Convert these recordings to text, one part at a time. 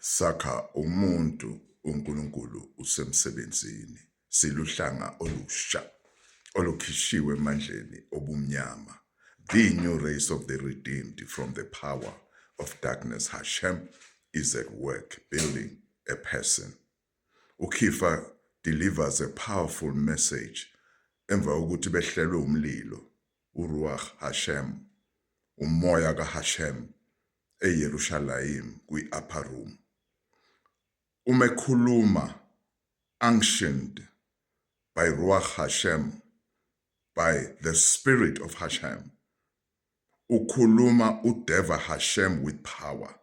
Sakha umuntu uNkulunkulu usemsebenzini siluhlanga olusha olukhishiwe emandleni obumnyama, the new race of the redeemed from the power of darkness. Hashem is at work building a person. UKefa delivers a powerful message emva ukuthi behlelwe umlilo uRuach Hashem, umoya kaHashem eYerusalem kwi-upper room. Umekhuluma unctioned by Ruach Hashem, by the spirit of Hashem. Ukhuluma udeva Hashem with power.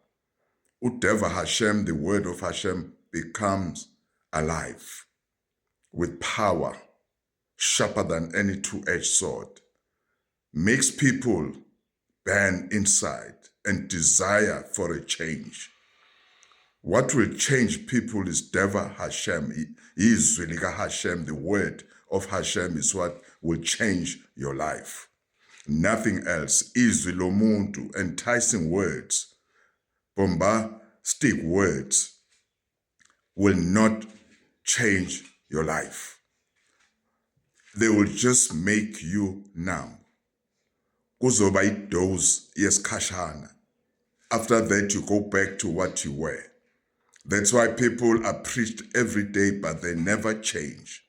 Udeva Hashem, the word of Hashem, becomes alive with power, sharper than any two-edged sword, makes people burn inside and desire for a change. What will change people is Deva Hashem, Izwi lika Hashem, the word of Hashem is what will change your life. Nothing else. Izwi lomuntu, enticing words, bombastic words, will not change your life. They will just make you numb. Kuzoba idose yesikhashana. After that, you go back to what you were. That's why people are preached every day, but they never change.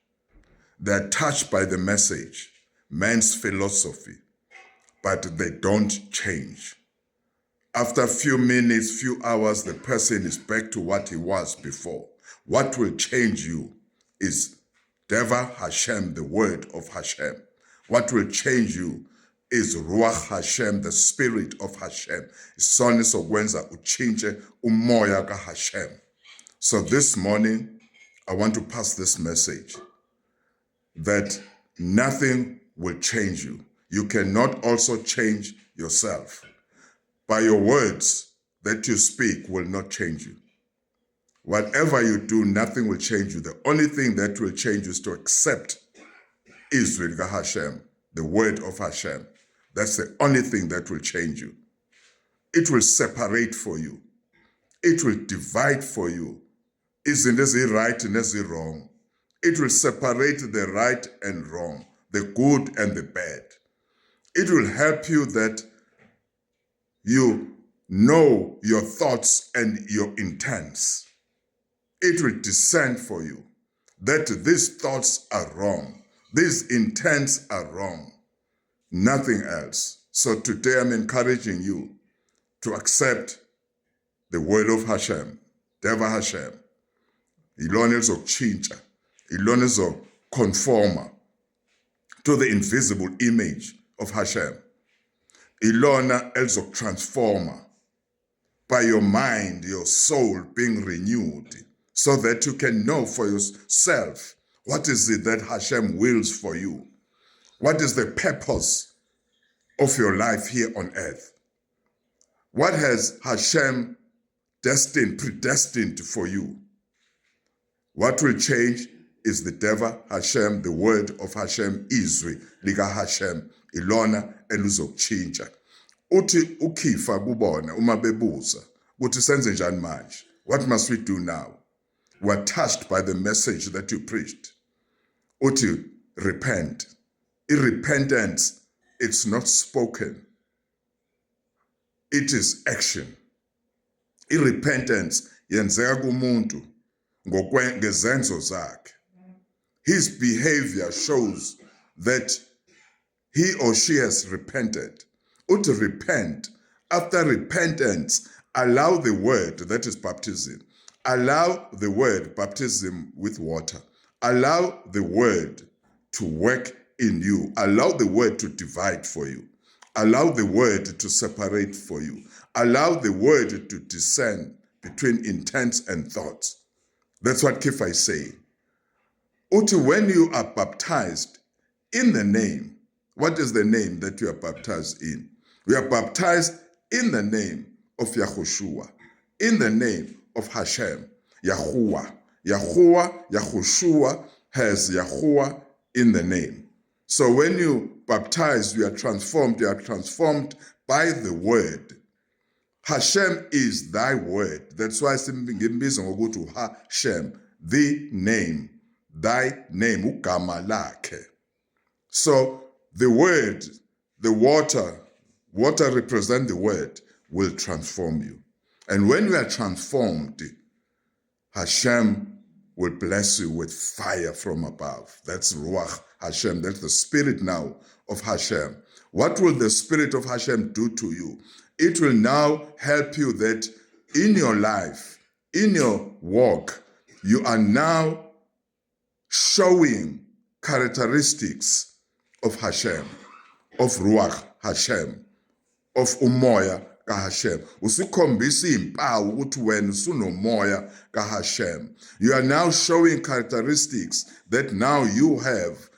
They're touched by the message, man's philosophy, but they don't change. After a few minutes, few hours, the person is back to what he was before. What will change you is Deva Hashem, the word of Hashem. What will change you is Ruach Hashem, the spirit of Hashem. Isona sokwenza uchinche umoya kaHashem. So this morning, I want to pass this message that nothing will change you. You cannot also change yourself. By your words that you speak will not change you. Whatever you do, nothing will change you. The only thing that will change you is to accept Israel Hashem, the word of Hashem. That's the only thing that will change you. It will separate for you. It will divide for you. Isn't it right and is it wrong? It will separate the right and wrong, the good and the bad. It will help you that you know your thoughts and your intents. It will discern for you that these thoughts are wrong. These intents are wrong. Nothing else. So today I'm encouraging you to accept the word of Hashem, Deva Hashem. Ilona elizokutshintsha, ilona elizokonforma to the invisible image of Hashem. Ilona elizokutransforma by your mind, your soul being renewed, so that you can know for yourself what is it that Hashem wills for you. What is the purpose of your life here on earth? What has Hashem predestined for you? What will change is the Deva Hashem, the word of Hashem, Izwi lika Hashem, ilona elizokutshintsha. Uthi uKefa kubona uma bebuza ukuthi senze njani manje? What must we do now? We're touched by the message that you preached. Uthi repent. Repentance, it's not spoken. It is action. Repentance yenzeka kumuntu ngezenzo zakhe. His behavior shows that he or she has repented. To repent. After repentance, allow the word, that is baptism. Allow the word, baptism with water. Allow the word to work in you. Allow the word to divide for you. Allow the word to separate for you. Allow the word to discern between intents and thoughts. That's what Kefa is saying. Uti, when you are baptized in the name, what is the name that you are baptized in? We are baptized in the name of Yahushua, in the name of Hashem, Yahuwah. Yahushua has Yahuwah in the name. So when you baptize, you are transformed by the word. Hashem is thy word. That's why ngimbiza ngokuthi Hashem, the name, thy name, ugama lakhe. So the word, the water represent the word, will transform you. And when you are transformed, Hashem will bless you with fire from above. That's Ruach Hashem. That's the spirit now of Hashem. What will the spirit of Hashem do to you? It will now help you that in your life, in your walk, you are now showing characteristics of Hashem, of Ruach Hashem, of Umoya kaHashem. Usikhombisa impawu ukuthi wena usunomoya kaHashem. You are now showing characteristics that now you have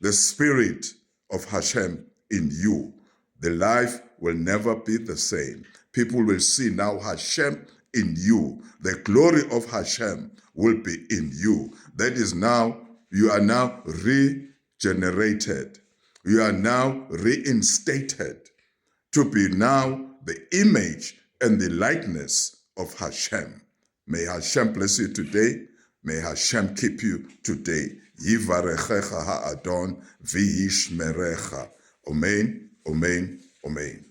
the spirit of Hashem in you. The life will never be the same. People will see now Hashem in you. The glory of Hashem will be in you. That is now, you are now regenerated. You are now reinstated to be now the image and the likeness of Hashem. May Hashem bless you today. May Hashem keep you today. Yivarechecha ha'adon v'yishmerecha. Amen, amen, amen.